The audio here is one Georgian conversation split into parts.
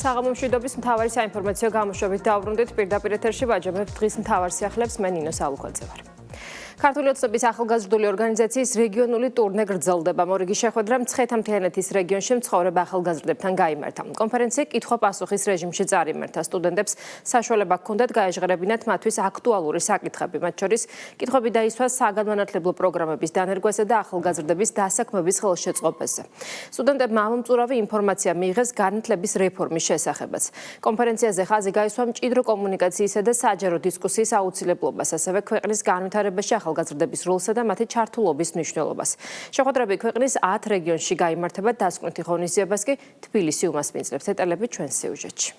საღამომშვიდობის მთავარი საინფორმაციო გამოშვებით დავბრუნდით პირდაპირ ეთერში ვაჯამებთ დღის მთავარ სიახლეებს მე ნინო სალუქვაძე ვარ. ქართული ოცნების ახალგაზრდული ორგანიზაციის რეგიონული ტურნე გრძელდება. მორიგი შეხვედრა მცხეთა-მთიანეთის რეგიონში მცხოვრებ ახალგაზრდებთან გაიმართა. კონფერენცია კითხვა-პასუხის რეჟიმში წარიმართა. სტუდენტებს საშუალება ჰქონდათ გაეჟღერებინათ მათთვის აქტუალური საკითხები, მათ შორის კითხვები დაისვა საგანმანათლებლო პროგრამების დანერგვაზე და ახალგაზრდების დასაქმების ხელშეწყობაზე. სტუდენტებმა ამომწურავი ინფორმაცია მიიღეს განათლების რეფორმის შესახებაც. კონფერენციაზე ხაზი გაისვა მჭიდრო კომუნიკაციისა და საჯარო დისკუსიის აუცილებლობას, ასევე ქვეყნის განვითარებაში ახალგაზრდების როლსა და მათი ჩართულობის მნიშვნელობას. შეხვედრები ქვეყნის 10 რეგიონში გაიმართება, დასკვნითი ღონისძიებას კი თბილისი უმასპინძლებს. დეტალები ჩვენს სიუჟეტში.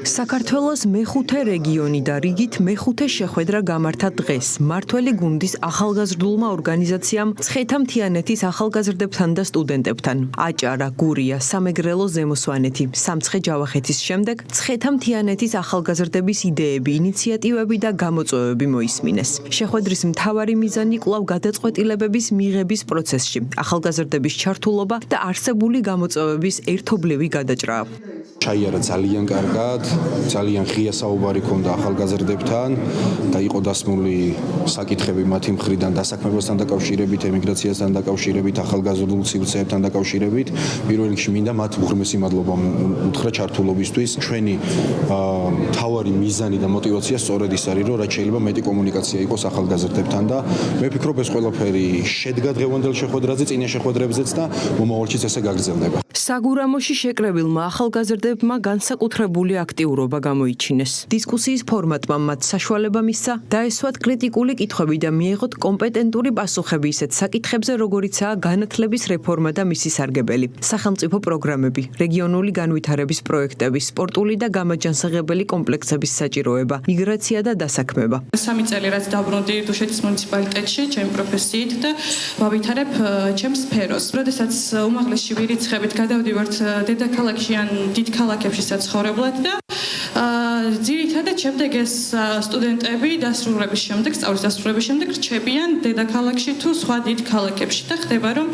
საქართველოს მეხუთე რეგიონი და რიგით მეხუთე შეხვედრა გამართა დღეს. მმართველი გუნდის ახალგაზრდულმა ორგანიზაციამ მცხეთა-მთიანეთის ახალგაზრდებთან და სტუდენტებთან. აჭარა, გურია, სამეგრელო, ზემო სვანეთი, სამცხე-ჯავახეთის შემდეგ მცხეთა-მთიანეთის ახალგაზრდების იდეები, ინიციატივები და გამოწვევები მოისმინეს. შეხვედრის მთავარი მიზანი კვლავ გადაწყვეტილებების მიღების პროცესში, ახალგაზრდების ჩართულობა და არსებული გამოწვევების ერთობლივი გადაჭრა. ჩაიარა ძალიან კარგად, ძალიან ღია საუბარი ჰქონდა ახალგაზრდებთან და იყო დასმული საკითხები მათი მხრიდან დასაქმებასთან დაკავშირებით, ემიგრაციასთან დაკავშირებით, ახალგაზრდულ სივრცეებთან დაკავშირებით. პირველ რიგში მინდა მათ უღრმესი მადლობა უთხრა ჩართულობისთვის. ჩვენი მთავარი მიზანი და мотиваცია სწორედ ის არის, რომ რაც შეიძლება მეტი კომუნიკაცია იყოს ახალგაზრდებთან და მე ვფიქრობ ეს ყველაფერი შედგა დღევანდელ შეხვედრაზე, წინა შეხვედრებზეც და მომავალშიც ესე გაგრძელდება. საგურამოში შეკრებილმა ახალგაზრდებმა განსაკუთრებული აქტიურობა გამოიჩინეს. დისკუსიის ფორმატმა მათ საშუალება მისცა დაესვათ კრიტიკული კითხვები და მიეღოთ კომპეტენტური პასუხები ისეთ საკითხებზე, როგორიცაა განათლების რეფორმა და მისი სარგებელი, სახელმწიფო პროგრამები, რეგიონული განვითარების პროექტები, სპორტული და გამაჯანსაღებელი კომპლექსების საჭიროება, მიგრაცია და დასაქმება. 3 წელი რაც დაბრუნდი დუშეთის მუნიციპალიტეტში, ჩემი პროფესიით და ვავითარებ ჩემს სფეროს. როდესაც უმაღლესში ვირიცხებით გადავდივართ დედაქალაქში ან დიდ ქალაქებში საცხოვრებლად და ძირითადად შემდეგ ეს სტუდენტები დასრულების შემდეგ, სწავლის დასრულების შემდეგ რჩებიან დედაქალაქში თუ სხვა დიდ ქალაქებში და ხდება რომ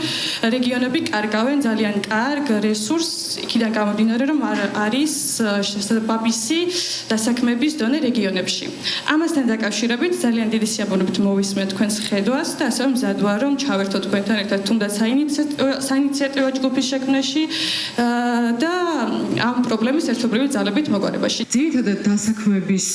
რეგიონები კარგავენ ძალიან კარგ რესურსს, იქიდან გამომდინარე რომ არის ბაბისი დასაქმების დონე რეგიონებში. ამასთან დაკავშირებით ძალიან დიდი სიამოვნებით მოვისმენთ თქვენს ხედვას და ასევე მზად ვარ რომ ჩავერთო თქვენთან ერთად თუნდაც საინიციატივო ჯგუფის შექმნაში და ამ პრობლემის ერთობლივი ძალებით მოგვარებაში. ძირითადად დასაქმების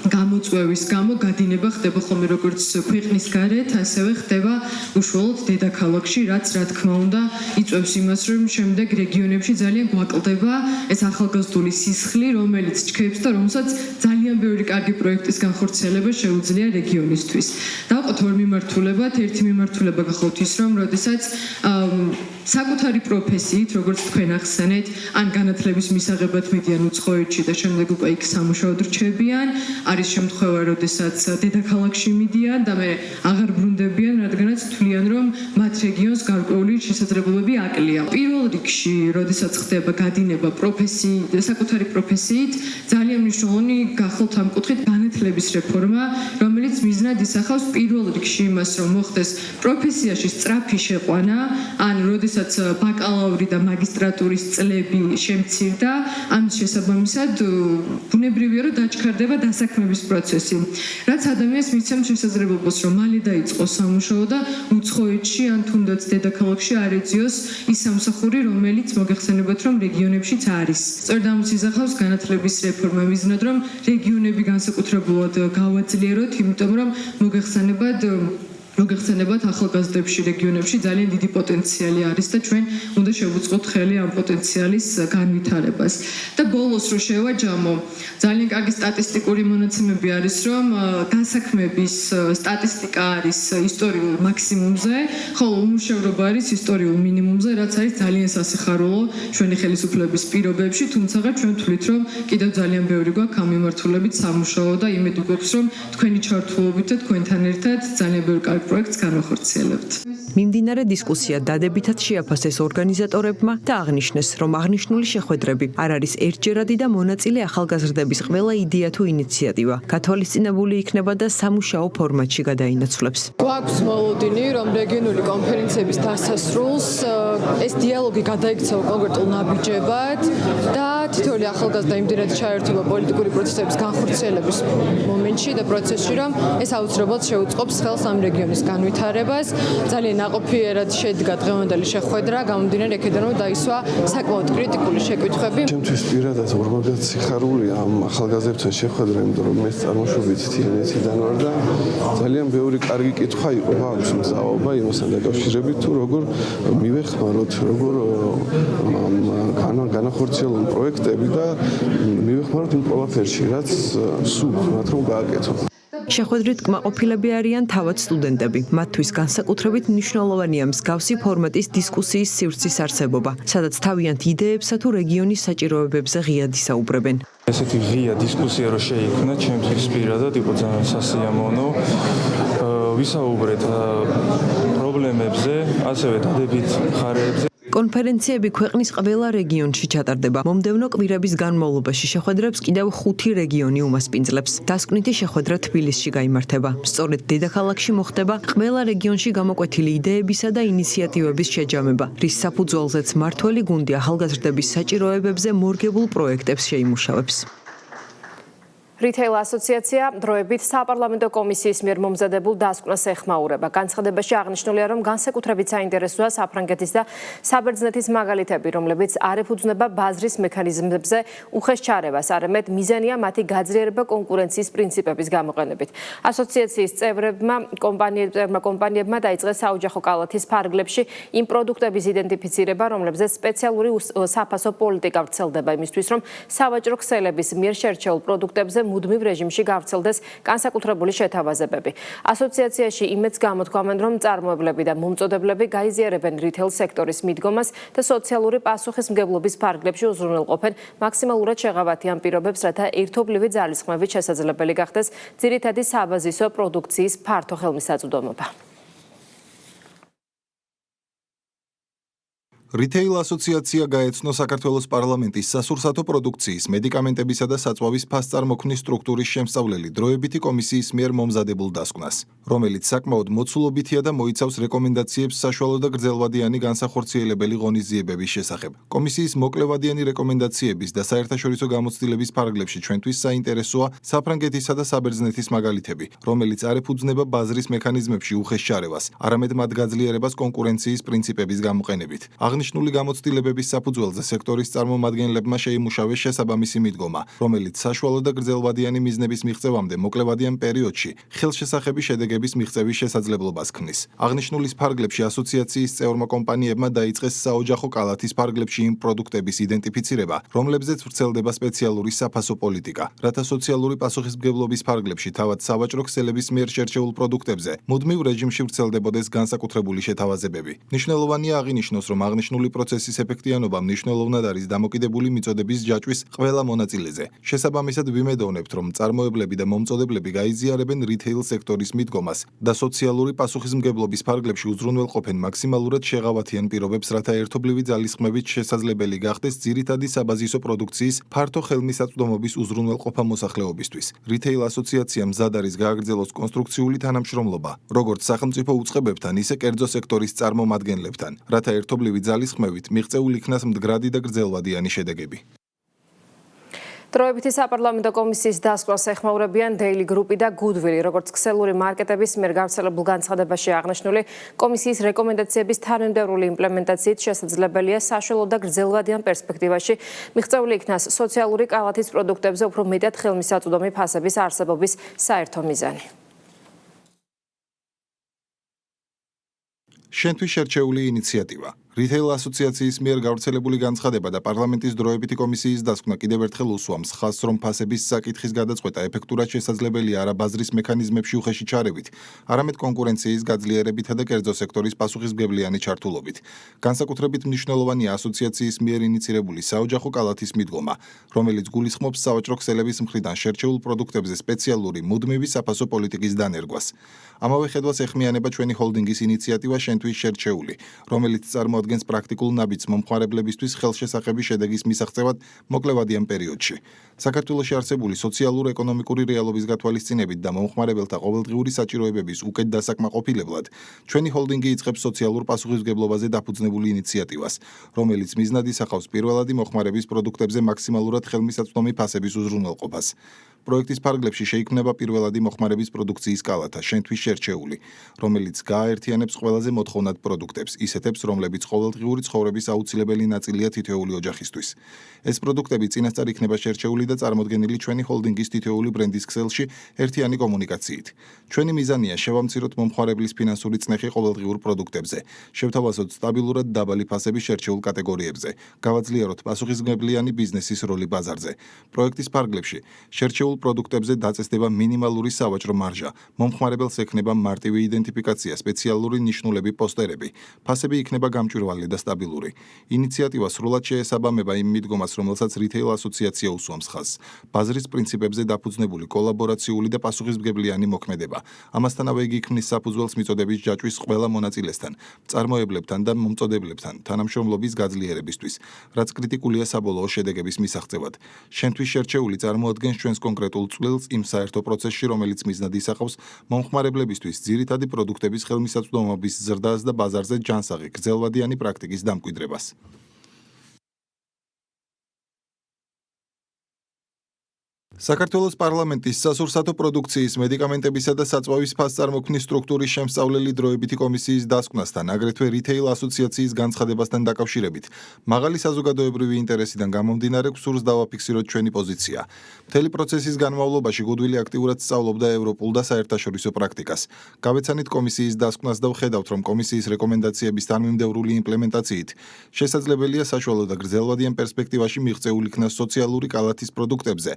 გამოწვევის გამო გადინება ხდება ხოლმე როგორც ქვეყნის გარეთ, ასევე ხდება უშუალოდ დედაქალაქში, რაც რა თქმა უნდა იწვევს იმას, რომ შემდეგ რეგიონებში ძალიან გვაკლდება ეს ახალგაზრდული სისხლი, რომელიც ჩქეფს და რომელსაც ძალიან ბევრი კარგი პროექტის განხორციელება შეუძლია რეგიონისთვის. დავყოთ ორ მიმართულებად, ერთი მიმართულება გახავთ ის, რომ როდესაც საკუთარი პროფესიით, როგორც თქვენ ახსენეთ, ან განათლების მისაღებად მიდიან უცხოეთში და შემდეგ უკვე იქ სამუშაოდ რჩებიან, არის შემთხვევა, როდესაც დედაქალაქში მიდიან და მე აღარ ბრუნდებიან, რადგანაც თვლიან, რომ მათ რეგიონს გარკვეული შესაძლებლობები აკლია. პირველ რიგში, როდესაც ხდება გადინება საკუთარი პროფესიით, ძალიან მნიშვნელოვანი გახვალთ ამ კუთხით განათლების რეფორმა, რომელიც მიზნად ისახავს პირველ რიგში იმას, რომ მოხდეს პროფესიაში სწრაფი შეყვანა, ან როდესაც ბაკალავრი და მაგისტრატურის წლები შემცირდა, ამის შესაბამისად ბუნებრივია, რომ დაჩქარდება დასაქმების პროცესი. რაც ადამიანს მიცემს შესაძლებლობას, რომ მალე დაიწყოს სამუშაო და უცხოეთში ან თუნდაც დედაქალაქში არ ეძიოს ის სამსახური, რომელიც მოგეხსენებათ, რომ რეგიონებშიც არის. სწორედ ამის ისახავს განათლების რეფორმა, მიზნად რომ რეგიონები განსაკუთრებულად გავაძლიეროთ, იმიტომ რომ მოგეხსენებათ ახალგაზრდებში რეგიონებში ძალიან დიდი პოტენციალი არის და ჩვენ უნდა შევუწყოთ ხელი ამ პოტენციალის განვითარებას. და ბოლოს რო შევაჯამო, ძალიან კარგი სტატისტიკური მონაცემები არის, რომ დასაქმების სტატისტიკა არის ისტორიულ მაქსიმუმზე, ხოლო უმუშევრობა არის ისტორიულ მინიმუმზე, რაც არის ძალიან სასიხარულო ჩვენი ხელისუფლების პირობებში, თუმცა ჩვენ ვთვლით, რომ კიდევ ძალიან ბევრი გვაქვს ამ მიმართულებით სამუშაო და იმედი გვაქვს, რომ თქვენი ჩართულობით და თქვენთან ერთად ძალიან ბევრი კარგი პროექტს განვახორციელებთ. მიმდინარე დისკუსია დადებითად შეაფასეს ორგანიზატორებმა და აღნიშნეს, რომ აღნიშნული შეხვედრები არ არის ერთჯერადი და მონაწილე ახალგაზრდების ყველა იდეა თუ ინიციატივა გათვალისწინებული იქნება და სამუშაო ფორმატში გადაინაცვლებს. გვაქვს მოლოდინი, რომ რეგიონული კონფერენციების დასასრულს ეს დიალოგი გადაიქცევა კონკრეტულ ნაბიჯებად და თითოეული ახალგაზრდა იმდენად ჩაერთვება პოლიტიკური პროცესების განხორციელების მომენტში და პროცესში, რომ ეს აუცილებლად შეუწყობს ხელს ამ რეგიონის განვითარებას. ძალიან ნაყოფიერად შედგა დღევანდელი შეხვედრა, გამომდინარე იქედან, რომ დაისვა საკმაოდ კრიტიკული შეკითხვები. ჩემთვის პირადად ორმაგად სიხარულია ამ ახალგაზრდებთან შეხვედრა, იმიტომ რომ მე წარმოშობით თიანეთიდან ვარ და ძალიან ბევრი კარგი კითხვა იყო აქვს მზაობა იმასთან დაკავშირებით, თუ როგორ მივეხმაროთ, როგორ განახორციელონ პროექტები და მივეხმაროთ იმ ყველაფერში, რაც სურთ მათ რომ გააკეთონ. შეხვედრით კმაყოფილები არიან თავად სტუდენტები. მათთვის განსაკუთრებით მნიშვნელოვანია მსგავსი ფორმატის დისკუსიის სივრცის არსებობა, სადაც თავიანთ იდეებსა თუ რეგიონის საჭიროებებზე ღიად ისაუბრებენ. ესეთი ღია დისკუსია რო შეიქმნა, ჩემთვის პირადად იყო ძალიან სასიამოვნო. ვისაუბრეთ პრობლემებზე, ასევე დადებით მხარეებზე. კონფერენციები ქვეყნის ყველა რეგიონში ჩატარდება. მომდევნო კვირების განმავლობაში შეხვედრებს კიდევ 5 რეგიონი უმასპინძლებს. დასკვნითი შეხვედრა თბილისში გაიმართება. სწორედ დედაქალაქში მოხდება ყველა რეგიონში გამოკვეთილი იდეებისა და ინიციატივების შეჯამება, რის საფუძველზეც მმართველი გუნდი ახალგაზრდების საჭიროებებზე მორგებულ პროექტებს შეიმუშავებს. რითეილ ასოციაცია დროებით საპარლამენტო კომისიის მიერ მომზადებულ დასკვნას ეხმაურება. განცხადებაში აღნიშნულია, რომ განსაკუთრებით საინტერესოა საფრანგეთის და საბერძნეთის მაგალითები, რომლებიც არ ეფუძნება ბაზრის მექანიზმებზე უხეშ ჩარევას, არამედ მიზანია მათი გაძლიერება კონკურენციის პრინციპების გამოყენებით. ასოციაციის წევრებმა კომპანიებმა დაიწყეს საოჯახო კალათის ფარგლებში იმ პროდუქტების იდენტიფიცირება, რომლებზეც სპეციალური საფასო პოლიტიკა ვრცელდება იმისთვის, რომ სავაჭრო ქსელების მიერ შერჩეულ პროდუქტებზე მუდმივ რეჟიმში გავრცელდეს განსაკუთრებული შეთავაზებები. ასოციაციაში იმედს გამოთქვამენ, რომ მწარმოებლები და მომწოდებლები გაიზიარებენ რითეილ სექტორის მიდგომას და სოციალური პასუხისმგებლობის ფარგლებში უზრუნველყოფენ მაქსიმალურად შეღავათიან პირობებს, რათა ერთობლივი ძალისხმევით შესაძლებელი გახდეს ძირითადი საბაზისო პროდუქციის ფართო ხელმისაწვდომობა. რითეილ ასოციაცია გაეცნო საქართველოს პარლამენტის სასურსათო პროდუქციის, მედიკამენტებისა და საწვავის ფასწარმოქმნის სტრუქტურის შემსწავლელი დროებითი კომისიის მიერ მომზადებულ დასკვნას, რომელიც საკმაოდ მოცულობითია და მოიცავს რეკომენდაციებს საშუალო და გრძელვადიანი განსახორციელებელი ღონისძიებების შესახებ. კომისიის მოკლევადიანი რეკომენდაციების და საერთაშორისო გამოცდილების ფარგლებში ჩვენთვის საინტერესოა საფრანგეთისა და საბერძნეთის მაგალითები, რომელიც არ ეფუძნება ბაზრის მექანიზმებში უხეშ ჩარევას, არამედ მათ გაძლიერებას კონკურენციის პრინციპების გამოყენებით. აღნიშნული გამოცდილებების საფუძველზე სექტორის წარმომადგენლებმა შეიმუშავეს შესაბამისი მიდგომა, რომელიც საშუალო და გრძელვადიანი მიზნების მიღწევამდე მოკლევადიან პერიოდში ხელშესახები შედეგების მიღწევის შესაძლებლობას ქმნის. აღნიშნულის ფარგლებში ასოციაციის წევრმა კომპანიებმა დაიწყეს საოჯახო კალათის ფარგლებში იმ პროდუქტების იდენტიფიცირება, რომლებზეც ვრცელდება სპეციალური საფასო პოლიტიკა, რათა სოციალური პასუხისმგებლობის ფარგლებში თავად სავაჭრო ქსელების მიერ შერჩეულ პროდუქტებზე მუდმივ რეჟიმში ვრცელდებოდეს განსაკუთრებული შეთავაზებები. მნიშვნელოვანია აღინიშნოს, რომ აღნიშნული პროცესის ეფექტიანობა მნიშვნელოვნად არის დამოკიდებული მიწოდების ჯაჭვის ყველა მონაწილეზე. შესაბამისად ვიმედოვნებთ, რომ მწარმოებლები და მომწოდებლები გაიზიარებენ რითეილ სექტორის მიდგომას და სოციალური პასუხისმგებლობის ფარგლებში უზრუნველყოფენ მაქსიმალურად შეღავათიან პირობებს, რათა ერთობლივი ძალისხმევით შესაძლებელი გახდეს ძირითადი საბაზისო პროდუქციის ფართო ხელმისაწვდომობის უზრუნველყოფა მოსახლეობისთვის. რითეილ ასოციაცია მზად არის გააგრძელოს კონსტრუქციული თანამშრომლობა, როგორც სახელმწიფო უწყებებთან, ისე კერძო სექტორის წარმომადგენლებთან, რათა ერთობლივი ძალისხმევით მიღწეულ იქნას მდგრადი და გრძელვადიანი შედეგები. დროებითი საპარლამენტო კომისიის დასკვნას ეხმაურებიან Daily Group და Goodwill, როგორც ქსელური მარკეტების მიერ გავრცელებულ განცხადებაში აღნიშნული კომისიის რეკომენდაციების თანმიმდევრული იმპლემენტაციით შესაძლებელია საშუალო და გრძელვადიან პერსპექტივაში მიღწეული იქნას სოციალური კალათის პროდუქტებზე უფრო მეტად ხელმისაწვდომი ფასების არსებობის საერთო მიზანი. შენთვის შერჩეული ინიციატივა. რითეილ ასოციაციის მიერ გავრცელებული განცხადება და პარლამენტის დროებითი კომისიის დასკვნა კიდევ ერთხელ უსვამს ხაზს, რომ ფასების საკითხის გადაწყვეტა ეფექტურად შესაძლებელია არა ბაზრის მექანიზმებში უხეში ჩარევით, არამედ კონკურენციის გაძლიერებითა და კერძო სექტორის პასუხისმგებლიანი ჩართულობით. განსაკუთრებით მნიშვნელოვანია ასოციაციის მიერ ინიცირებული საოჯახო კალათის მიდგომა, რომელიც გულისხმობს სავაჭრო ქსელების მხრიდან შერჩეულ პროდუქტებზე სპეციალური მუდმივი საფასო პოლიტიკის დანერგვას. ამავე ხედვას ეხმიანება ჩვენი ჰოლდინგის ინიციატივა შენთვის შერჩეული, რომელიც წარმოადგენს პრაქტიკულ ნაბიჯს მომხმარებლებისთვის ხელშესახების შედეგის მისაღწევად მოკლევადიან პერიოდში. საქართველოში არსებული სოციალურ-ეკონომიკური რეალობის გათვალისწინებით და მომხმარებელთა ყოველდღიური საჭიროებების უკეთ დასაკმაყოფილებლად, ჩვენი ჰოლდინგი იწყებს სოციალურ პასუხისმგებლობაზე დაფუძნებული ინიციატივას, რომელიც მიზნად ისახავს პირველადი მოხმარების პროდუქტებზე მაქსიმალურად ხელმისაწვდომი ფასების უზრუნველყოფას. პროექტის ფარგლებში შეიქმნება პირველადი მოხმარების პროდუქციის კალათა, შენთვის შერჩეული, რომელიც გააერთიანებს ყველაზე მოთხოვნად პროდუქტებს, ისეთებს, რომლებიც ყოველდღიური ცხოვრების აუცილებელი ნაწილია თითოეული ოჯახისთვის. ეს პროდუქტები წინასწარ იქნება შერჩეული და წარმოდგენილი ჩვენი ჰოლდინგის თითოეული ბრენდის ქსელში ერთიანი კომუნიკაციით. ჩვენი მიზანია შევამციროთ მომხმარებლის ფინანსური წნეხი ყოველდღიურ პროდუქტებზე, შევთავაზოთ სტაბილურად დაბალი ფასები შერჩეულ კატეგორიებზე, გავაძლიეროთ პასუხისმგებლიანი ბიზნესის როლი ბაზარზე. პროექტის ფარგლებში შერჩეულ პროდუქტებზე დაწესდება მინიმალური სავაჭრო მარჟა, მომხმარებელს ექნება მარტივი იდენტიფიკაცია, სპეციალური ნიშნულები პოსტერები, ფასები იქნება გამჭვირვალე და სტაბილური. ინიციატივა სრულად შეესაბამება იმ მიდგომას, რომელსაც რითეილ ასოციაცია უსვამს ხაზს, ბაზრის პრინციპებზე დაფუძნებული კოლაბორაციული და პასუხისმგებლიანი მოქმედება. ამასთანავე იგი ქმნის საფუძველს მიწოდების ჯაჭვის ყველა მონაწილესთან, მწარმოებლებთან და მომწოდებლებთან თანამშრომლობის გაძლიერებისთვის, რაც კრიტიკულია საბოლოო შედეგების მისაღწევად. შენთვის შერჩეული წარმოადგენს ჩვენს კონკრეტულ წვლილს იმ საერთო პროცესში, რომელიც მიზნად ისახავს მომხმარებლებისთვის ძირითადი პროდუქტების ხელმისაწვდომობის ზრდას და ბაზარზე ჯანსაღი გრძელვადიანი პრაქტიკის დამკვიდრებას. საქართველოს პარლამენტის სასურსათო პროდუქციის, მედიკამენტებისა და საწვავის ფასწარმოქმნის სტრუქტურის შემსწავლელი დროებითი კომისიის დასკვნასთან, აგრეთვე რითეილ ასოციაციის განცხადებასთან დაკავშირებით, მაღალი საზოგადოებრივი ინტერესიდან გამომდინარე გსურს დავაფიქსიროთ ჩვენი პოზიცია. მთელი პროცესის განმავლობაში გუდვილი აქტიურად სწავლობდა ევროპულ და საერთაშორისო პრაქტიკას. გავეცანით კომისიის დასკვნას და ვხედავთ, რომ კომისიის რეკომენდაციების თანმიმდევრული იმპლემენტაციით შესაძლებელია საშუალო და გრძელვადიან პერსპექტივაში მიღწეულ იქნას სოციალური კალათის პროდუქტებზე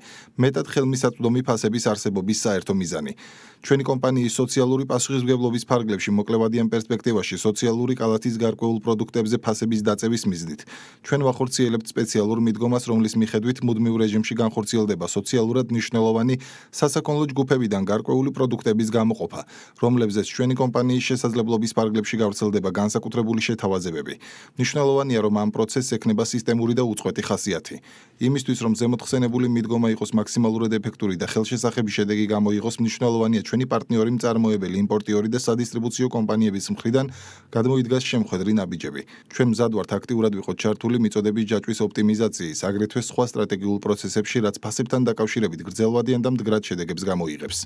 მეტად ხელმისაწვდომი ფასების არსებობის საერთო მიზანი. ჩვენი კომპანიის სოციალური პასუხისმგებლობის ფარგლებში მოკლევადიან პერსპექტივაში სოციალური კალათის გარკვეულ პროდუქტებზე ფასების დაწევის მიზნით. ჩვენ ვახორციელებთ სპეციალურ მიდგომას, რომლის მიხედვით მუდმივ რეჟიმში განხორციელდება სოციალურად მნიშვნელოვანი სასაქონლო ჯგუფებიდან გარკვეული პროდუქტების გამოყოფა, რომლებზეც ჩვენი კომპანიის შესაძლებლობის ფარგლებში გავრცელდება განსაკუთრებული შეთავაზებები. მნიშვნელოვანია, რომ ამ პროცესს ექნება სისტემური და უწყვეტი ხასიათი. იმისთვის, რომ ზემოთხსენებული მიდგომა იყოს მაქსიმალურად ეფექტური და ხელშესახების შედეგი გამოიღოს, მნიშვნელოვანია ჩვენი პარტნიორი, მწარმოებელი, იმპორტიორი და სადისტრიბუციო კომპანიების მხრიდან გადმოიდგას შემხვედრი ნაბიჯები. ჩვენ მზად ვართ აქტიურად ვიყოთ ჩართული მიწოდების ჯაჭვის ოპტიმიზაციის, აგრეთვე სხვა სტრატეგიულ პროცესებში, რაც ფასებთან დაკავშირებით გრძელვადიან და მდგრად შედეგებს გამოიღებს.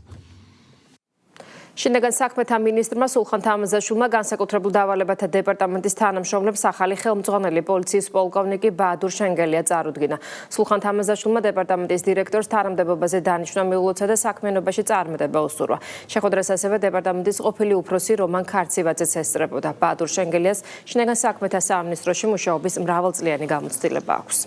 შინაგან საქმეთა მინისტრმა სულხან თამაზაშვილმა განსაკუთრებულ დავალებათა დეპარტამენტის თანამშრომლებს ახალი ხელმძღვანელი პოლიციის პოლკოვნიკი ბაადურ შენგელია წარუდგინა. სულხან თამაზაშვილმა დეპარტამენტის დირექტორს თანამდებობაზე დანიშვნა მიულოცა და საქმიანობაში წარმატება უსურვა. შეხვედრას ასევე დეპარტამენტის ყოფილი უფროსი რომან ქარცივაძეც ესწრებოდა. ბაადურ შენგელიას შინაგან საქმეთა სამინისტროში მუშაობის მრავალწლიანი გამოცდილება აქვს.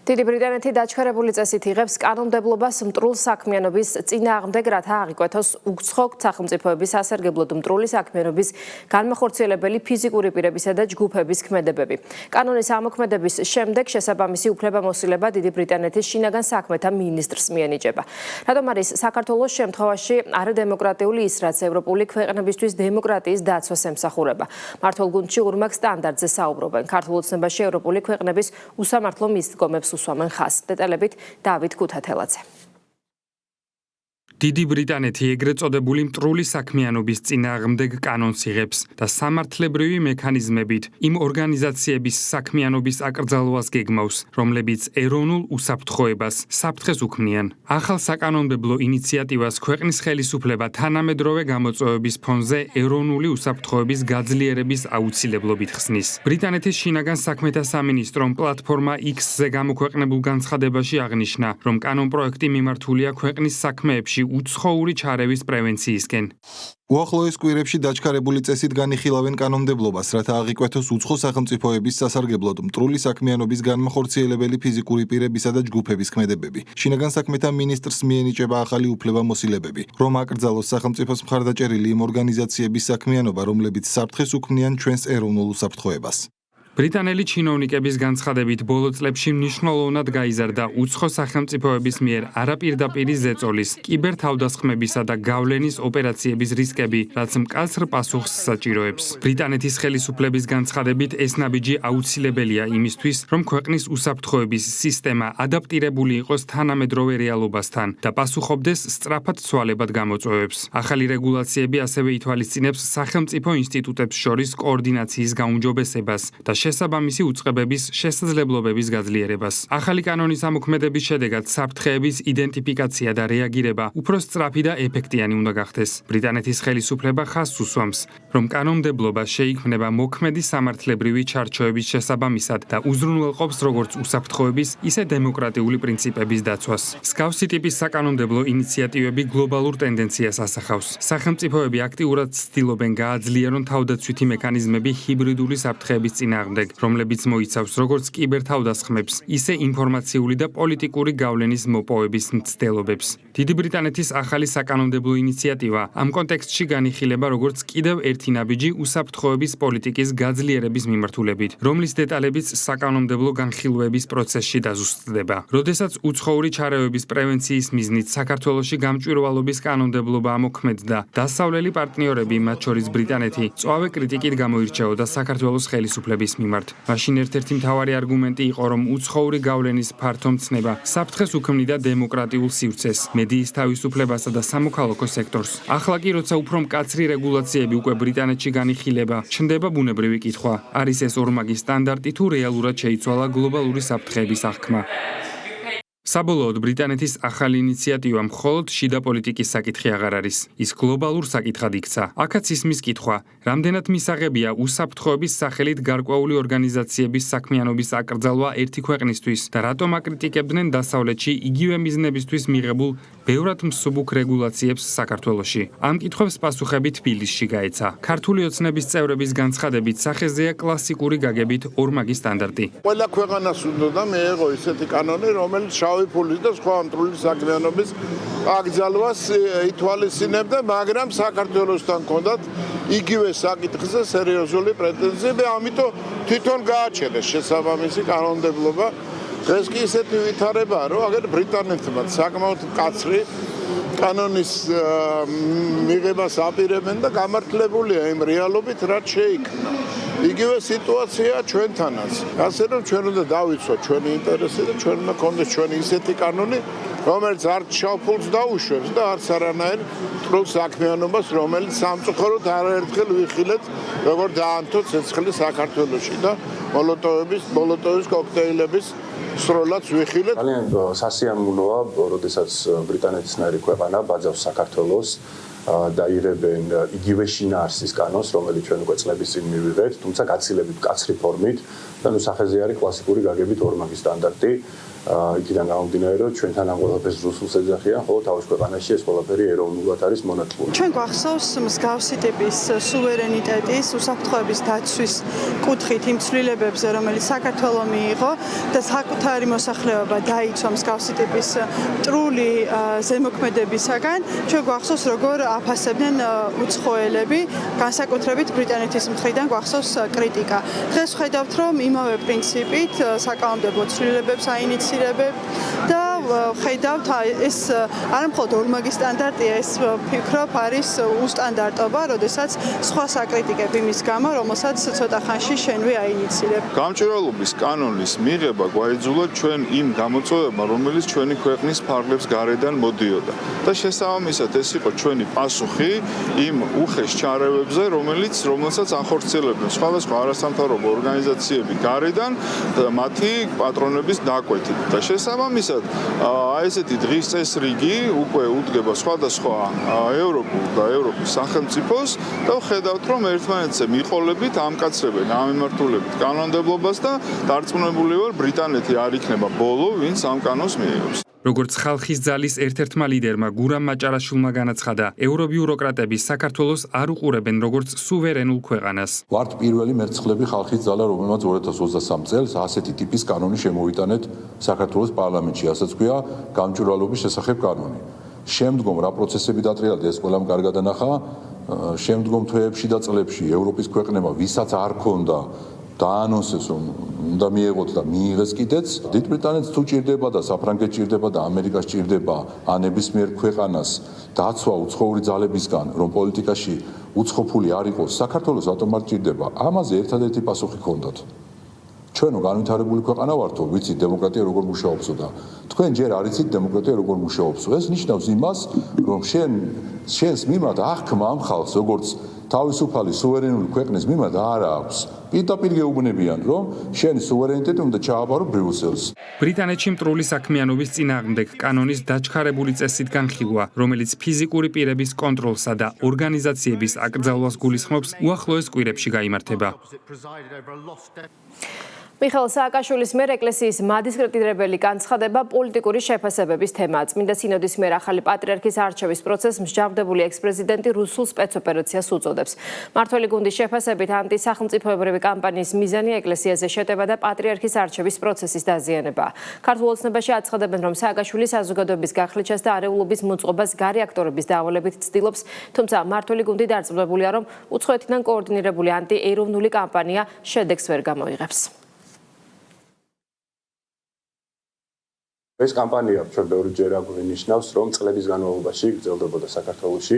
დიდი ბრიტანეთი დაჩქარებული წესით იღებს კანონმდებლობას მტრულ საქმიანობის წინააღმდეგ, რათა აღიკვეთოს უცხო სახელმწიფოების სასარგებლოდ მტრული საქმიანობის განმახორციელებელი ფიზიკური პირებისა და ჯგუფების ქმედებები. კანონის ამოქმედების შემდეგ შესაბამისი უფლებამოსილება დიდი ბრიტანეთის შინაგან საქმეთა მინისტრს მიენიჭება. რადგან არის საქართველოს შემთხვევაში არადემოკრატიული ის, რაც ევროპული ქვეყნებისთვის დემოკრატიის დაცვას ემსახურება. მართლ გუნდში ურმაგ სტანდარტზე საუბრობენ. ქართულ ოცნებაში ევროპული ქვეყნების უსამართლო მისდგომებს უსვამენ ხაზს. დეტალებით დავით ქუთათელაძე. დიდი ბრიტანეთი ეგრეთ წოდებული მტრული საქმიანობის წინააღმდეგ კანონს იღებს და სამართლებრივი მექანიზმებით იმ ორგანიზაციების საქმიანობის აკრძალვას გეგმავს, რომლებიც ეროვნულ უსაფრთხოებას საფრთხეს უქმნიან. ახალ საკანონმდებლო ინიციატივას ქვეყნის ხელისუფლება თანამედროვე გამოწვევების ფონზე ეროვნული უსაფრთხოების გაძლიერების აუცილებლობით ხსნის. ბრიტანეთის შინაგან საქმეთა სამინისტრომ პლატფორმა X-ზე გამოქვეყნებულ განცხადებაში აღნიშნა, რომ კანონპროექტი მიმართულია ქვეყნის საქმეებში უცხოური ჩარევის პრევენციისკენ. უახლოეს კვირებში დაჩქარებული წესით განიხილავენ კანონმდებლობას, რათა აღიკვეთოს უცხო სახელმწიფოების სასარგებლოდ მტრული საქმიანობის განმახორციელებელი ფიზიკური პირებისა და ჯგუფების ქმედებები. შინაგან საქმეთა მინისტრს მიენიჭება ახალი უფლებამოსილებები, რომ აკრძალოს სახელმწიფოს მხარდაჭერილი იმ ორგანიზაციების საქმიანობა, რომლებიც საფრთხეს უქმნიან ჩვენს ეროვნულ უსაფრთხოებას. ბრიტანელი ჩინოვნიკების განცხადებით ბოლო წლებში მნიშვნელოვნად გაიზარდა უცხო სახელმწიფოების მიერ არაპირდაპირი ზეწოლის, კიბერთავდასხმებისა და გავლენის ოპერაციების რისკები, რაც მკაცრ პასუხს საჭიროებს. ბრიტანეთის ხელისუფლების განცხადებით ეს ნაბიჯი აუცილებელია იმისთვის, რომ ქვეყნის უსაფრთხოების სისტემა ადაპტირებული იყოს თანამედროვე რეალობასთან და პასუხობდეს სწრაფად ცვალებად გამოწვევებს. ახალი რეგულაციები ასევე ითვალისწინებს სახელმწიფო ინსტიტუტებს შორის კოორდინაციის გაუმჯობესებას და შესაბამისი უწყებების შესაძლებლობების გაძლიერებას. ახალი კანონის ამოქმედების შედეგად საფრთხეების იდენტიფიკაცია და რეაგირება უფრო სწრაფი და ეფექტიანი უნდა გახდეს. ბრიტანეთის ხელისუფლება ხაზს უსვამს, რომ კანონმდებლობა შეიქმნება მოქმედი სამართლებრივი ჩარჩოების შესაბამისად და უზრუნველყოფს როგორც უსაფრთხოების, ისე დემოკრატიული პრინციპების დაცვას. მსგავსი ტიპის საკანონმდებლო ინიციატივები გლობალურ ტენდენციას ასახავს. სახელმწიფოები აქტიურად ცდილობენ გააძლიერონ თავდაცვითი მექანიზმები ჰიბრიდული საფრთხეების წინააღმდეგ, რომლებიც მოიცავს როგორც კიბერთავდასხმებს, ისე ინფორმაციული და პოლიტიკური გავლენის მოპოვების მცდელობებს. დიდი ბრიტანეთის ახალი საკანონმდებლო ინიციატივა ამ კონტექსტში განიხილება როგორც კიდევ ერთი ნაბიჯი უსაფრთხოების პოლიტიკის გაძლიერების მიმართულებით, რომლის დეტალებიც საკანონმდებლო განხილვების პროცესში დაზუსტდება. როდესაც უცხოური ჩარევების პრევენციის მიზნით საქართველოში გამჭვირვალობის კანონმდებლობა ამოქმედდა, დასავლელი პარტნიორები, მათ შორის ბრიტანეთი, წვავე კრიტიკით გამოირჩეოდა საქართველოს ხელისუფლების მიმართ. მაშინ ერთ-ერთი მთავარი არგუმენტი იყო, რომ უცხოური გავლენის ფართო მცნება საფრთხეს უქმნიდა დემოკრატიულ სივრცეს, მედიის თავისუფლებასა და სამოქალაქო სექტორს. ახლა კი, როცა უფრო მკაცრი რეგულაციები უკვე ბრიტანეთში განიხილება, ჩნდება ბუნებრივი კითხვა: არის ეს ორმაგი სტანდარტი თუ რეალურად შეიცვალა გლობალური საფრთხეების აღქმა? საბოლოოდ ბრიტანეთის ახალი ინიციატივა მხოლოდ შიდა პოლიტიკის საკითხი აღარ არის. ის გლობალურ საკითხად იქცა. აქაც ისმის კითხვა, რამდენად მისაღებია უსაფრთხოების სახელით გარკვეული ორგანიზაციების საქმიანობის აკრძალვა ერთი ქვეყნისთვის და რატომ აკრიტიკებდნენ დასავლეთში იგივე მიზნებისთვის მიღებულ ბევრად მსუბუქ რეგულაციებს საქართველოში. ამ კითხვებს პასუხები თბილისში გაეცა. ქართული ოცნების წევრების განცხადებით სახეზეა კლასიკური გაგებით ორმაგი სტანდარტი. ყველა ქვეყანას უნდა მიეღო ისეთი კანონი, რომელიც ფულის და სხვა მტრული საქმიანობის აკრძალვას ითვალისწინებდა, მაგრამ საქართველოსთან ჰქონდათ იგივე საკითხზე სერიოზული პრეტენზიები, ამიტომ თვითონ გააჩერეს შესაბამისი კანონმდებლობა. ეს კი ისეთი ვითარებაა, რომ აგერ ბრიტანეთმა საკმაოდ მკაცრი კანონის მიღებას აპირებენ და გამართლებულია იმ რეალობით, რაც შეიქმნა. იგივე სიტუაცია ჩვენთანაც. ასე რომ ჩვენ უნდა დავიცვათ ჩვენი ინტერესი და ჩვენ უნდა გქონდეს ჩვენი ისეთი კანონი, რომელიც არც შავფულს დაუშვებს და არც არანაირ მტრულ საქმიანობას, რომელიც სამწუხაროდ არაერთხელ ვიხილეთ, როგორ დაანთო ცეცხლი საქართველოში და მოლოტოვის კოქტეილების სროლაც ვიხილეთ. ძალიან სასიამოვნოა, როდესაც ბრიტანეთისნაირი ქვეყანა ბაძავს საქართველოს და იღებენ იგივე შინაარსის კანონს, რომელიც ჩვენ უკვე წლების წინ მივიღეთ, თუმცა გაცილებით მკაცრი ფორმით და სახეზე არის კლასიკური გაგებით ორმაგი სტანდარტი. იქიდან გამომდინარე, რომ ჩვენთან ამ ყველაფერს რუსულს ეძახიან, ხოლო თავის ქვეყანაში ეს ყველაფერი ეროვნულად არის მონათლული. ჩვენ გვახსოვს მსგავსი ტიპის სუვერენიტეტის, უსაფრთხოების დაცვის კუთხით იმ ცვლილებებზე, რომელიც საქართველო მიიღო და საკუთარი მოსახლეობა დაიცვა მსგავსი ტიპის მტრული ზემოქმედებისაგან, ჩვენ გვახსოვს, როგორ აფასებდნენ უცხოელები, განსაკუთრებით ბრიტანეთის მხრიდან გვახსოვს კრიტიკა. დღეს ვხედავთ, რომ იმავე პრინციპით საკანონმდებლო ცვლილებებს აინიცირებენ და ხედავთ ეს არამხოლოდ ორმაგი სტანდარტია, ეს ვფიქრობ არის უსტანდარტობა, როდესაც სხვა საკრიტიკებ იმის გამო, რომელსაც ცოტა ხანში შენვე აინიცირებ. გამჭვირვალობის კანონის მიღება გვაიძულა ჩვენ იმ გამოწვევებმა, რომელიც ჩვენი ქვეყნის ფარგლებს გარედან მოდიოდა. და შესაბამისად ეს იყო ჩვენი პასუხი იმ უხეშ ჩარევებზე, რომელსაც ახორციელებდნენ სხვადასხვა არასამთავრობო ორგანიზაციები გარედან მათი პატრონების დაკვეთით. და შესაბამისად ესეთი დღის წესრიგი უკვე უდგება სხვადასხვა ევროპულ და ევროპის სახელმწიფოს და ვხედავთ, რომ ერთმანეთზე მიყოლებით ამკაცრებენ ამ მიმართულებით კანონმდებლობას და დარწმუნებული ვარ, ბრიტანეთი არ იქნება ბოლო, ვინც ამ კანონს მიიღებს. როგორც ხალხის ძალის ერთ-ერთმა ლიდერმა გურამ მაჭარაშვილმა განაცხადა, ევრობიუროკრატები საქართველოს არ უყურებენ როგორც სუვერენულ ქვეყანას. ვართ პირველი მერცხლები ხალხის ძალა, რომელმაც 2023 წელს ასეთი ტიპის კანონი შემოვიტანეთ საქართველოს პარლამენტში, ასაც ქვია გამჭვირვალობის შესახებ კანონი. შემდგომ რა პროცესები დატრიალდა, ეს ყველამ კარგად ანახა. შემდგომ თვეებში და წლებში ევროპის ქვეყნებმა, ვისაც არ ქონდა დაანონსეს, რომ უნდა მიეღოთ და მიიღეს კიდეც. დიდ ბრიტანეთს თუ ჭირდება და საფრანგეთს ჭირდება და ამერიკას ჭირდება ან ნებისმიერ ქვეყანას დაცვა უცხოური ძალებისგან, რომ პოლიტიკაში უცხო ფული არ იყოს, საქართველოს ავტომატ ჭირდება. ამაზე ერთადერთი პასუხი ჰქონდათ. ჩვენო განვითარებული ქვეყანა ვართო, ვიცით დემოკრატია როგორ მუშაობსო და თქვენ ჯერ არ იცით დემოკრატია როგორ მუშაობსო. ეს ნიშნავს იმას, რომ შენს მიმართ აღქმა ამ ხალხს, როგორც თავისუფალი სუვერენული ქვეყნის მიმართ არ აქვს. პირდაპირ გეუბნებიან, რომ შენი სუვერენიტეტი უნდა ჩააბარო ბრიუსელს. ბრიტანეთში მტრული საქმიანობის წინააღმდეგ კანონის დაჩქარებული წესით განხილვა, რომელიც ფიზიკური პირების კონტროლსა და ორგანიზაციების აკრძალვას გულისხმობს, უახლოეს კვირებში გაიმართება. მიხეილ სააკაშვილის მიერ ეკლესიის მადისკრეტირებელი განცხადება პოლიტიკური შეფასებების თემაა. წმინდა სინოდის მიერ ახალი პატრიარქის არჩევის პროცესს მსჯავრდებული ექს-პრეზიდენტი რუსულ სპეცოპერაციას უწოდებს. მმართველი გუნდის შეფასებით ანტისახელმწიფოებრივი კამპანიის მიზანი ეკლესიაზე შეტევა და პატრიარქის არჩევის პროცესის დაზიანებაა. ქართულ ოცნებაში აცხადებენ, რომ სააკაშვილი საზოგადოების გახლეჩას და არეულობის მოწყობას გარე აქტორების დავალებით ცდილობს, თუმცა მმართველი გუნდი დარწმუნებულია, რომ უცხოეთიდან კოორდინირებული ანტიეროვნული კამპანია შედეგს ვერ გამოიღებს. ეს კამპანია ჩვენ ბევრჯერ აღნიშნავს, რომ წლების განმავლობაში გრძელდებოდა საქართველოში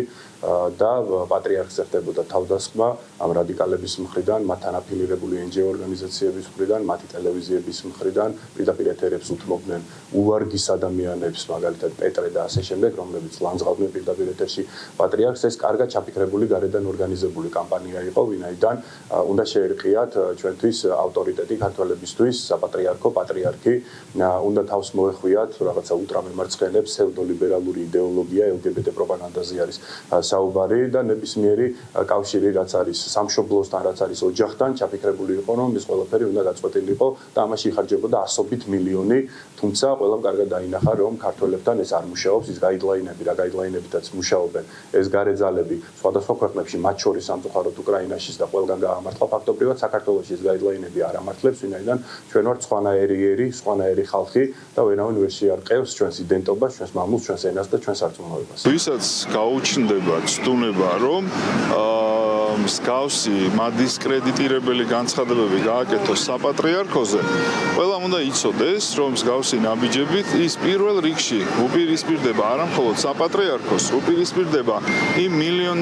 და პატრიარქს ეხდებოდა თავდასხმა ამ რადიკალების მხრიდან, მათთან აფილირებული NGO ორგანიზაციების მხრიდან, მათი ტელევიზიების მხრიდან, პირდაპირ ეთერებს უთმობდნენ უვარგის ადამიანებს, მაგალითად პეტრე და ასე შემდეგ, რომლებიც ლანძღავდნენ პირდაპირ ეთერში პატრიარქს. ეს კარგად ჩაფიქრებული გარედან ორგანიზებული კამპანია იყო, ვინაიდან უნდა შეერყიათ ჩვენთვის ავტორიტეტი ქართველებისთვის, საპატრიარქო პატრიარქი უნდა თავს მოეხვიათ რაღაცა ულტრამემარცხენებს, ფსევდოლიბერალური იდეოლოგია, LGBT პროპაგანდაზე არის საუბარი და ნებისმიერი კავშირი რაც არის სამშობლოსთან, რაც არის ოჯახთან, ჩაფიქრებული იყო, რომ ეს ყველაფერი უნდა გაწყვეტილიყო და ამაში იხარჯებოდა ასობით მილიონი, თუმცა ყველამ კარგად დაინახა, რომ ქართველებთან ეს არ მუშაობს, ის გაიდლაინები, რა გაიდლაინებითაც მუშაობენ ეს გარე ძალები სხვადასხვა ქვეყნებში, მათ შორის სამწუხაროდ უკრაინაშიც და ყველგან გაამართლა ფაქტობრივად საქართველოში ეს გაიდლაინები არ ამართლებს, ვინაიდან ჩვენ ვართ სხვანაირი ხალხი და ვერავინ ვერ შეარყევს ჩვენს იდენტობას, ჩვენს მამულს, ჩვენს ენას და ჩვენს სარწმუნოებას. ვისაც გაუჩნდება ცდუნება, რომ მსგავსი მადისკრედიტირებელი განცხადებები გააკეთოს საპატრიარქოზე, ყველამ უნდა იცოდეს, რომ მსგავსი ნაბიჯებით ის პირველ რიგში უპირისპირდება არა მხოლოდ საპატრიარქოს, უპირისპირდება იმ 1,5 მილიონ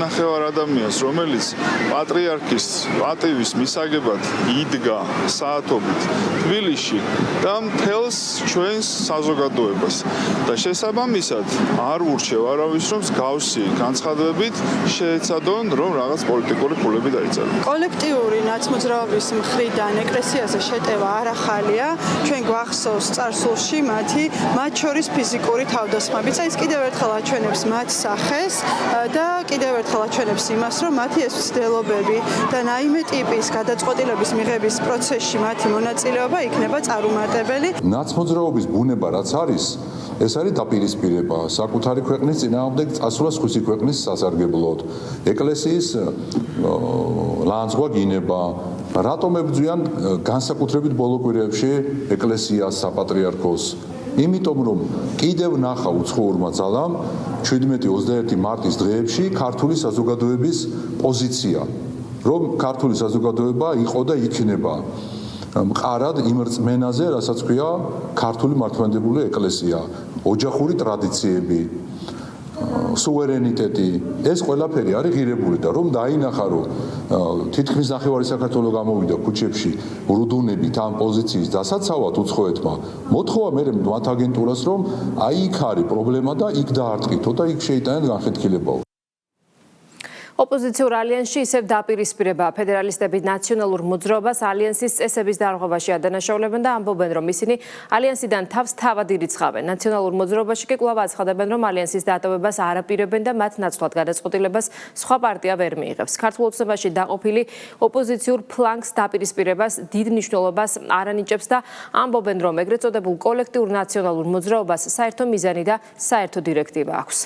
ადამიანს, რომელიც პატრიარქის პატივის მისაგებად იდგა საათობით თბილისში და მთელს ჩვენს საზოგადოებას და შესაბამისად არ ურჩევ არავის, რომ მსგავსი განცხადებებით შეეცადონ, რომ რაღაც პოლიტიკური ფულები დაიწერონ. კოლექტიური ნაცმოძრაობის მხრიდან ეკლესიაზე შეტევა არ ახალია. ჩვენ გვახსოვს წარსულში მათ შორის ფიზიკური თავდასხმები. ეს კიდევ ერთხელ აჩვენებს მათ სახეს და კიდევ ერთხელ აჩვენებს იმას, რომ მათი ეს მცდელობები და რაიმე ტიპის გადაწყვეტილების მიღების პროცესში მათი მონაწილეობა იქნება წარუმატებელი. ნაცმოძრაობის ბუნება რაც არის, ეს არის დაპირისპირება საკუთარი ქვეყნის წინააღმდეგ წასვლა სხვისი ქვეყნის სასარგებლოდ. ეკლესიის ლანძღვა გინება. რატომ ებრძვიან განსაკუთრებით ბოლო კვირებში ეკლესიას, საპატრიარქოს? იმიტომ რომ კიდევ ნახა უცხოურმა ძალამ 17-21 მარტის დღეებში ქართული საზოგადოების პოზიცია, რომ ქართული საზოგადოება იყო და იქნება მყარად იმ რწმენაზე, რასაც ქვია ქართული მართლმადიდებელი ეკლესია, ოჯახური ტრადიციები, სუვერენიტეტი, ეს ყველაფერი არის ღირებული და რომ დაინახა, რომ თითქმის ნახევარი საქართველოს გამოვიდა ქუჩებში რუდუნებით ამ პოზიციის დასაცავად უცხოეთმა, მოთხოვა მე მათ აგენტურას, რომ აი იქ არის პრობლემა და იქ დაარტყითო და იქ შეიტანეთ განხეთქილებაო. ოპოზიციურ ალიანსში ისევ დაპირისპირება ფედერალისტები ნაციონალურ მოძრაობას ალიანსის წესების დარღვევაში ადანაშაულებენ და ამბობენ, რომ ისინი ალიანსიდან თავს თავად ირიცხავენ. ნაციონალურ მოძრაობაში კი კვლავ აცხადებენ, რომ ალიანსის დატოვებას არ აპირებენ და მათ ნაცვლად გადაწყვეტილებას სხვა პარტია ვერ მიიღებს. ქართულ ოცნებაში დაყოფილი ოპოზიციურ ფლანგს დაპირისპირებას დიდ მნიშვნელობას არ ანიჭებს და ამბობენ, რომ ეგრეთ წოდებულ კოლექტიურ ნაციონალურ მოძრაობას საერთო მიზანი და საერთო დირექტივა აქვს.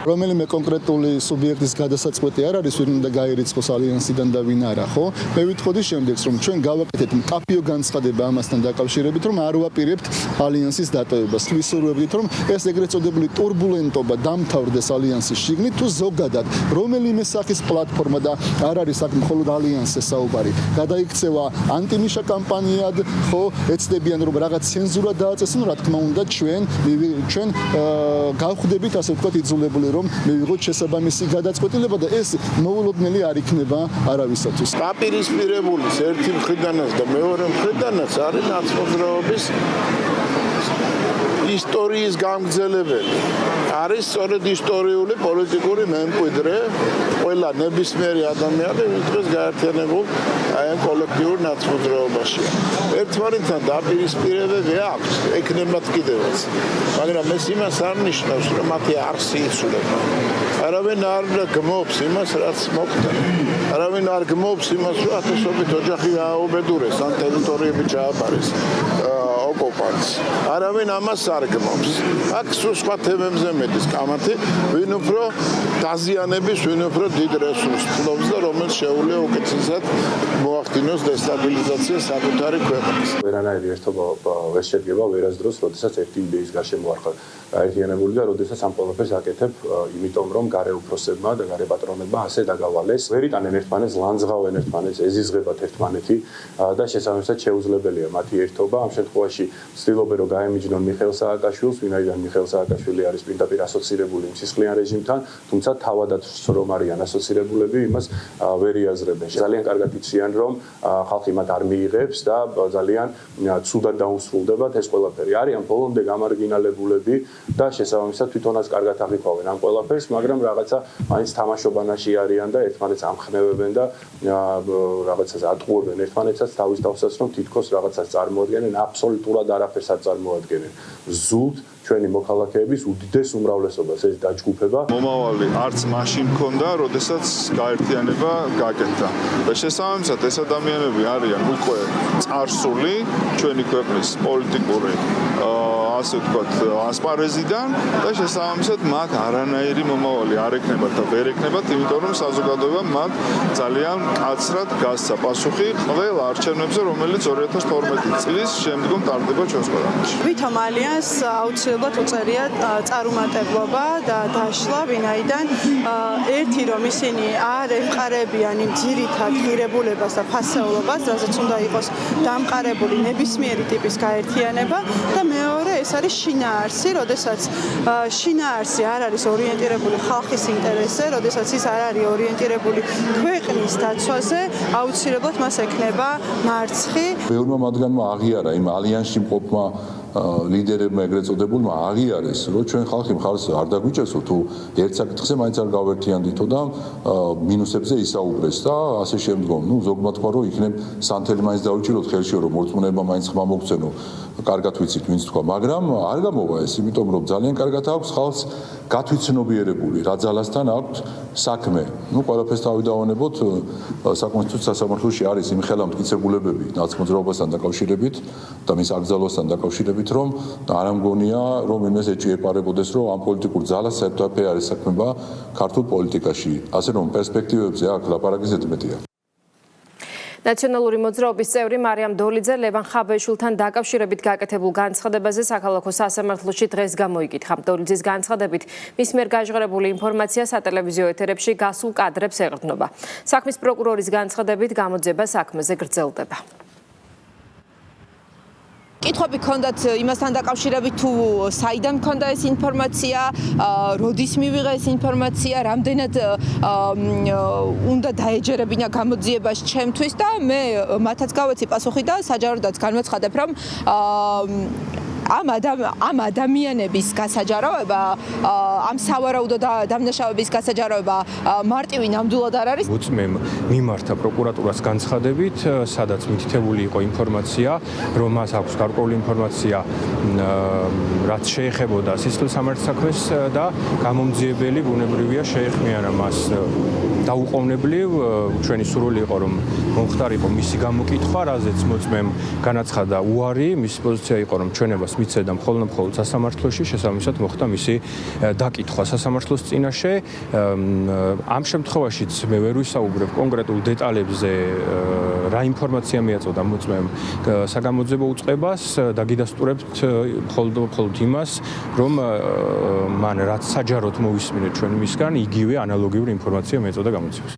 რომელიმე კონკრეტული სუბიექტის გადასაწყვეტი არ არის, ვინ უნდა გაირიცხოს ალიანსიდან და ვინ არა, ხო? მე ვითხოვდი შემდეგს, რომ ჩვენ გავაკეთეთ მკაფიო განცხადება ამასთან დაკავშირებით, რომ არ ვაპირებთ ალიანსის დატოვებას. ვისურვებდით, რომ ეს ეგრეთ წოდებული турბულენტობა დამთავრდეს ალიანსის შიგნით, თუ ზოგადად რომელიმე სახის პლატფორმა და არ არის აქ მხოლოდ ალიანსზე საუბარი. გადაიქცევა ანტინიშა კამპანიად, ხო, ეცდებიან, რომ რაღაც ცენზურა დააწესონ, რა თქმა უნდა, ჩვენ გავხვდებით, ასე ვთქვათ, იძულებული რომ მივიღოთ შესაბამისი გადაწყვეტილება და ეს მოულოდნელი არ იქნება არავისათვის. დაპირისპირებულის ერთი მხრიდანაც და მეორე მხრიდანაც არის ნაცმოძრაობის ისტორიის გამგზელებელი. არის სწორედ ისტორიული პოლიტიკური მემკვიდრე, ყველა ნებისმიერი ადამიანი, ვინც დღეს გაერთიანებულ აი ამ კოლექტიურ ნაცმოძრაობაში. ერთმანეთთან დაპირისპირებები აქვს, ექნებათ კიდევაც. მაგრამ ეს იმას არ ნიშნავს, რომ მათი არსი იცვლება. არავინ არ გმობს იმას, რაც მოხდა. არავინ არ გმობს იმას, რომ ათასობით ოჯახი აუბედურეს, ან ტერიტორიები ჩააბარეს. ოკუპანტს. არავინ ამას არ გმობს. აქ სხვა თემებზე მეტის კამათი, ვინ უფრო დაზიანების, ვინ უფრო დიდ რესურსს ფლობს და რომელიც შეუძლია უკეთესად მოახდინოს დესტაბილიზაცია საკუთარი ქვეყნის. ვერანაირი ერთობა ვერ შედგება ვერასდროს, როდესაც ერთი იდეის გარშემო არ ხარ გაერთიანებული და როდესაც ამ ყველაფერს აკეთებ, იმიტომ რომ გარე უფროსებმა და გარე პატრონებმა ასე დაგავალეს. ვერ იტანენ ერთმანეთს, ლანძღავენ ერთმანეთს, ეზიზღებათ ერთმანეთი და შესაბამისად შეუძლებელია მათი ერთობა. ამ შემთხვევაში ცდილობენ რომ გაემიჯნონ მიხეილ სააკაშვილს, ვინაიდან მიხეილ სააკაშვილი არის პირდაპირ ასოცირებული სისხლიან რეჟიმთან, თუმცა თავადაც რომ არიან ასოცირებულები, იმას ვერ იაზრებენ. ძალიან კარგად იციან, რომ ხალხი მათ არ მიიღებს და ძალიან ცუდად დაუსრულდებათ ეს ყველაფერი. არიან ბოლომდე გამარგინალებულები და შესაბამისად თვითონაც კარგად აღიქვავენ ამ ყველაფერს, მაგრამ რაღაცა მაინც თამაშობანაში არიან და ერთმანეთს ამხნევებენ და რაღაცას ატყუებენ ერთმანეთსაც თავის თავსაც, რომ თითქოს რაღაცას წარმოადგენენ, აბსოლუტურად არაფერს არ წარმოადგენენ. ზულთ ჩვენი მოქალაქეების უდიდეს უმრავლესობას ეს დაჯგუფება. მომავალი არც მაშინ მქონდა, როდესაც გაერთიანება გაკეთდა. და შესაბამისად ეს ადამიანები არიან უკვე წარსული ჩვენი ქვეყნის პოლიტიკური ასე ვთქვათ, ასპარეზიდან და შესაბამისად მათ არანაირი მომავალი არ ექნებათ და ვერ ექნებათ, იმიტომ რომ საზოგადოება მათ ძალიან მკაცრად გასცა პასუხი ყველა არჩევნებზე, რომელიც 2012 წლის შემდგომ ტარდება ჩვენს ქვეყანაში. ვითომ ალიანს აუცილებლად უწევია წარუმატებლობა და დაშლა, ვინაიდან ერთი რომ ისინი არ ემყარებიან იმ ძირითად ღირებულებას და ფასეულობას, რაზეც უნდა იყოს დამყარებული ნებისმიერი ტიპის გაერთიანება და მეორე ეს არის შინაარსი, როდესაც შინაარსი არ არის ორიენტირებული ხალხის ინტერესზე, როდესაც ის არ არის ორიენტირებული ქვეყნის დაცვაზე, აუცილებლად მას ექნება მარცხი. ბევრმა მათგანმა აღიარა იმ ალიანსში მყოფმა ლიდერებმა ეგრეთ წოდებულმა აღიარეს, რომ ჩვენ ხალხი მხარს არ დაგვიჭერსო თუ ერთ საკითხზე მაინც არ გავერთიანდითო და მინუსებზე ისაუბრეს და ასე შემდგომ. ნუ ზოგმა თქვა, რომ იქნებ სანთელი მაინც დავიჭიროთ ხელში, რომ მორწმუნეებმა მაინც ხმა მოგცენო. კარგად ვიცით, ვინც თქვა, მაგრამ არ გამოვა ეს, იმიტომ რომ ძალიან კარგად აქვს ხალხს გათვითცნობიერებული, რა ძალასთან აქვს საქმე. ნუ ყველაფერს თავი დავანებოთ, საკონსტიტუციო სასამართლოში არის იმ ხელა მტკიცებულებები ნაცმოძრაობასთან დაკავშირებით და მის აკრძალვასთან დაკავშირებით, რომ არ ამგონია, რომ იმას ეჭიეპარებოდეს, რომ ამ პოლიტიკურ ძალას საერთოდ არ ესაქმება ქართულ პოლიტიკაში. ასე რომ პერსპექტივებზე აქ ლაპარაკი ზედმეტია. ნაციონალური მოძრაობის წევრი მარიამ დოლიძე ლევან ხაბეშვილთან დაკავშირებით გაკეთებულ განცხადებაზე საქალაქო სასამართლოში დღეს გამოიკითხა. დოლიძის განცხადებით მის მიერ გაჟღერებული ინფორმაცია სატელევიზიო ეთერებში გასულ კადრებს ეყრდნობა. საქმის პროკურორის განცხადებით გამოძიება საქმეზე გრძელდება. კითხვები ქონდათ იმასთან დაკავშირებით თუ საიდან ქონდა ეს ინფორმაცია, როდის მივიღე ეს ინფორმაცია, რამდენად უნდა დაეჯერებინა გამოძიებას ჩემთვის და მე მათაც გავეცი პასუხი და საჯაროდაც განვაცხადებ, რომ ამ ადამიანების გასაჯაროება, ამ სავარაუდო დამნაშავების გასაჯაროება მარტივი ნამდვილად არ არის. მოწმემ მიმართა პროკურატურას განცხადებით, სადაც მითითებული იყო ინფორმაცია, რომ მას აქვს გარკვეული ინფორმაცია, რაც შეეხებოდა სისხლისამართლ საქმეს და გამომძიებელი ბუნებრივია შეეხმიანა მას დაუყოვნებლივ. ჩვენი სურვილი იყო, რომ მომხდარიყო მისი გამოკითხვა, რაზეც მოწმემ განაცხადა უარი, მისი პოზიცია იყო, რომ ჩვენებას მიცედა მხოლოდ სასამართლოში, შესაბამისად მოხდა მისი დაკითხვა სასამართლოს წინაშე. ამ შემთხვევაშიც მე ვერ ვისაუბრებ კონკრეტულ დეტალებზე, რა ინფორმაცია მიაწოდა მოწმემ საგამოძიებო უწყებას და გიდასტურებთ მხოლოდ იმას, რომ მან რაც საჯაროდ მოვისმინეთ ჩვენ მისგან, იგივე ანალოგიური ინფორმაცია მიაწოდა გამოძიებას.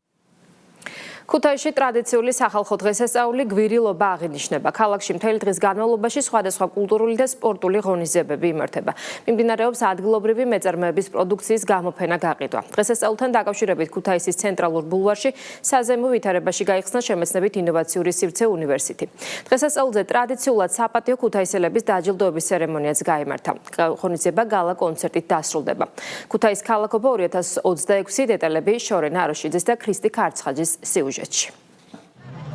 ქუთაისში ტრადიციული სახალხო დღესასწაული გვირილობა აღინიშნება. ქალაქში მთელი დღის განმავლობაში სხვადასხვა კულტურული და სპორტული ღონისძიებები იმართება. მიმდინარეობს ადგილობრივი მეწარმეების პროდუქციის გამოფენა გაყიდვა. დღესასწაულთან დაკავშირებით ქუთაისის ცენტრალურ ბულვარში საზეიმო ვითარებაში გაიხსნა შემეცნებით ინოვაციური სივრცე უნივერსიტი. დღესასწაულზე ტრადიციულად საპატიო ქუთაისელების დაჯილდოების ცერემონიაც გაიმართა. ღონისძიება გალა კონცერტით დასრულდება. ქუთაის ქალაქობა 2026 დეტალები შორენ აროშიძის და ქრისტი ქარცხაჯის სიუჟეტში.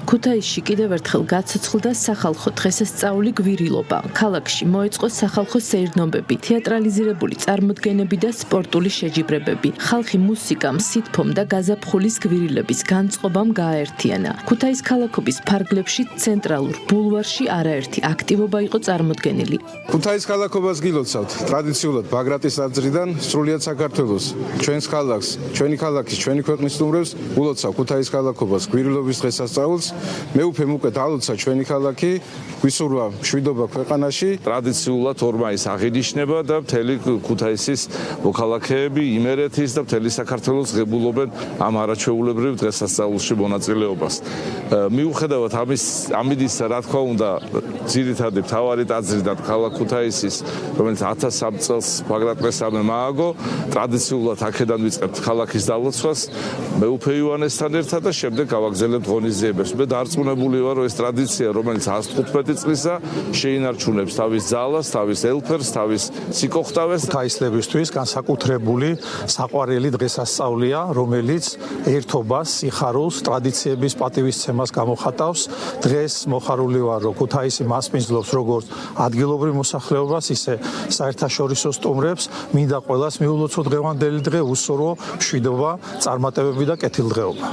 ქუთაისში კიდევ ერთხელ გაცოცხლდა სახალხო დღესასწაული გვირილობა. ქალაქში მოეწყო სახალხო სეირნობები, თეატრალიზირებული წარმოდგენები და სპორტული შეჯიბრებები. ხალხი მუსიკამ, სითფომ და გაზაფხულის გვირილების განწყობამ გააერთიანა. ქუთაის ქალაქობის ფარგლებში ცენტრალურ ბულვარში არაერთი აქტივობა იყო წარმოდგენილი. ქუთაის ქალაქობას გილოცავთ ტრადიციულად ბაგრატის აზრიდან სრულიად საქართველოს. ჩვენს ქალაქს, ჩვენი ქალაქის, ჩვენი ქვეყნის სტუმრებს ულოცავ ქუთაის ქალაქობას გვირილობის დღესასწაულს. მე უფემ უკვე დალოცა ჩვენი ქალაქი, გვისურვა მშვიდობა ქვეყანაში. ტრადიციულად 2 მაისს აღინიშნება და მთელი ქუთაისის მოქალაქეები, იმერეთის და მთელი საქართველოს ღებულობენ ამ არაჩვეულებრივ დღესასწაულში მონაწილეობას. მიუხედავად ამისა, რა თქმა უნდა, ძირითადი მთავარი ტაძრიდან ქალაქ ქუთაისის, რომელიც 1003 წელს ბაგრატ მესამე მააგო, ტრადიციულად აქედან ვიწყებთ ქალაქის დალოცვას, მეუფე იოანესთან ერთად და შემდეგ გავაგზავნებთ ღონისძიებებს. მე დარწმუნებული ვარ, რომ ეს ტრადიცია, რომელიც 115 წლისა შეინარჩუნებს თავის ძალას, თავის ელფერს, თავის სიკოხტავეს. ქუთაისლებისთვის განსაკუთრებული საყვარელი დღესასწაულია, რომელიც ერთობას, სიხარულს, ტრადიციების პატივისცემას გამოხატავს. დღეს მოხარული ვარ, რომ ქუთაისი მასპინძლობს როგორც ადგილობრივ მოსახლეობას, ისე საერთაშორისო სტუმრებს. მინდა ყველას მიულოცო დღევანდელი დღე, უსურვო მშვიდობა, წარმატებები და კეთილდღეობა.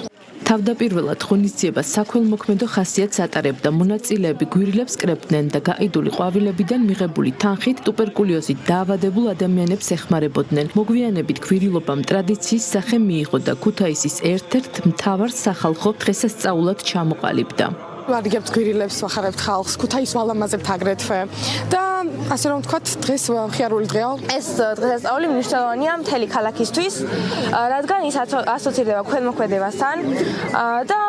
თავდაპირველად ღონისძიება საქველმოქმედო ხასიათს ატარებდა. მონაწილეები გვირილებს კრებდნენ და გაყიდული ყვავილებიდან მიღებული თანხით ტუბერკულოზით დაავადებულ ადამიანებს ეხმარებოდნენ. მოგვიანებით გვირილობამ ტრადიციის სახე მიიღო და ქუთაისის ერთ-ერთ მთავარ სახალხო დღესასწაულად ჩამოყალიბდა. ვარგებთ გვირილებს, ვახარებთ ხალხს, ქუთაის ვალამაზებთ აგრეთვე და ასე რომ ვთქვათ, დღეს მხიარული დღეა. ეს დღესასწაული მნიშვნელოვანია მთელი ქალაქისთვის, რადგან ის ასოცირდება ქველმოქმედებასთან და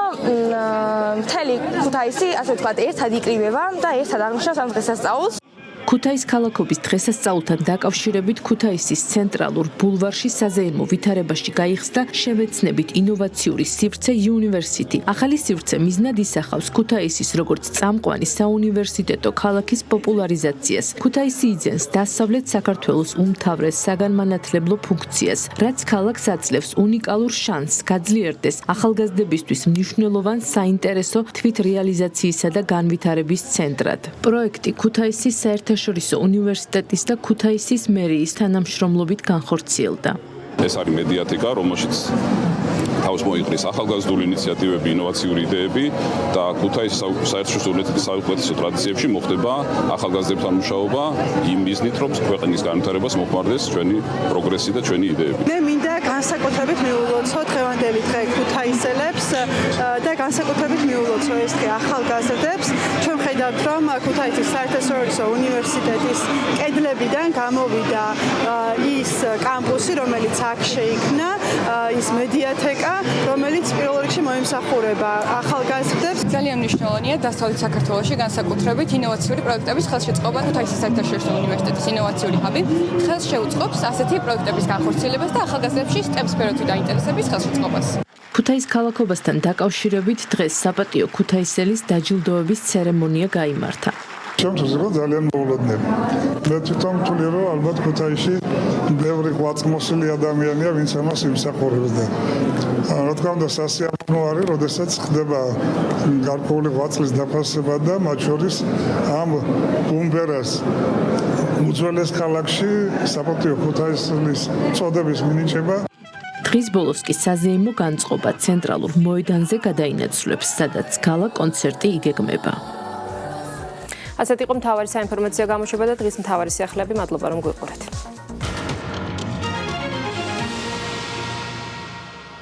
მთელი ქუთაისი, ასე ვთქვათ, ერთად იკრიბება და ერთად აღნიშნავს ამ დღესასწაულს. ქუთაის ქალაქობის დღესასწაულთან დაკავშირებით ქუთაისის ცენტრალურ ბულვარში საზეიმო ვითარებაში გაიხსნა შემეცნებით ინოვაციური სივრცე უნივერსიტი. ახალი სივრცე მიზნად ისახავს ქუთაისის როგორც წამყვანი საუნივერსიტეტო ქალაქის პოპულარიზაციას. ქუთაისი იძენს დასავლეთ საქართველოს უმთავრეს საგანმანათლებლო ფუნქციას, რაც ქალაქს აძლევს უნიკალურ შანსს გაძლიერდეს ახალგაზრდებისთვის მნიშვნელოვან საინტერესო თვითრეალიზაციისა და განვითარების ცენტრად. პროექტი ქუთაისის საერთაშორისო უნივერსიტეტის და ქუთაისის მერიის თანამშრომლობით განხორციელდა. ეს არის მედიატიკა, რომელშიც თავს მოიყრის ახალგაზრდული ინიციატივები, ინოვაციური იდეები და ქუთაისის საერთაშორისო უნივერსიტეტის საუკეთესო ტრადიციებში მოხდება ახალგაზრდებთან მუშაობა იმ მიზნით, რომ ქვეყნის განვითარებას მოხმარდეს ჩვენი პროგრესი და ჩვენი იდეები. მე მინდა განსაკუთრებით მიულოცო დღევანდელი დღე ქუთაისელებს და განსაკუთრებით მიულოცო ეს დღე ახალგაზრდებს. ჩვენ ხედავთ, რომ ქუთაისის საერთაშორისო უნივერსიტეტის კედლებიდან გამოვიდა ის კამპუსი, რომელიც აქ შეიქმნა, ის მედიათეკა, რომელიც პირველ რიგში მოიმსახურება ახალგაზრდებს. ძალიან მნიშვნელოვანია დასავლეთ საქართველოში განსაკუთრებით ინოვაციური პროექტების ხელშეწყობა. ქუთაისის საერთაშორისო უნივერსიტეტის ინოვაციური ჰაბი ხელს შეუწყობს ასეთი პროექტების განხორციელებას და ახალგაზრდებში STEM სფეროთი დაინტერესების ხელშეწყობას. ქუთაის ქალაქობასთან დაკავშირებით დღეს საპატიო ქუთაისელის დაჯილდოების ცერემონია გაიმართა. ჩემთვის იყო ძალიან მოულოდნელი. მე თვითონ ვთვლი რომ ალბათ ქუთაისში ბევრი ღვაწლმოსილი ადამიანია, ვინც ამას იმსახურებს და რა თქმა უნდა სასიამოვნო არის, როდესაც ხდება გარკვეული ღვაწლის დაფასება და მათ შორის ამ ბუმბერას უძველეს ქალაქში საპატიო ქუთაისის წოდების მინიჭება. დღის ბოლოს კი საზეიმო განწყობა ცენტრალურ მოედანზე გადაინაცვლებს, სადაც გალა კონცერტი იგეგმება. ასეთ იყო მთავარი საინფორმაციო გამოშვება და დღის მთავარი სიახლეები. მადლობა რომ გვიყურეთ.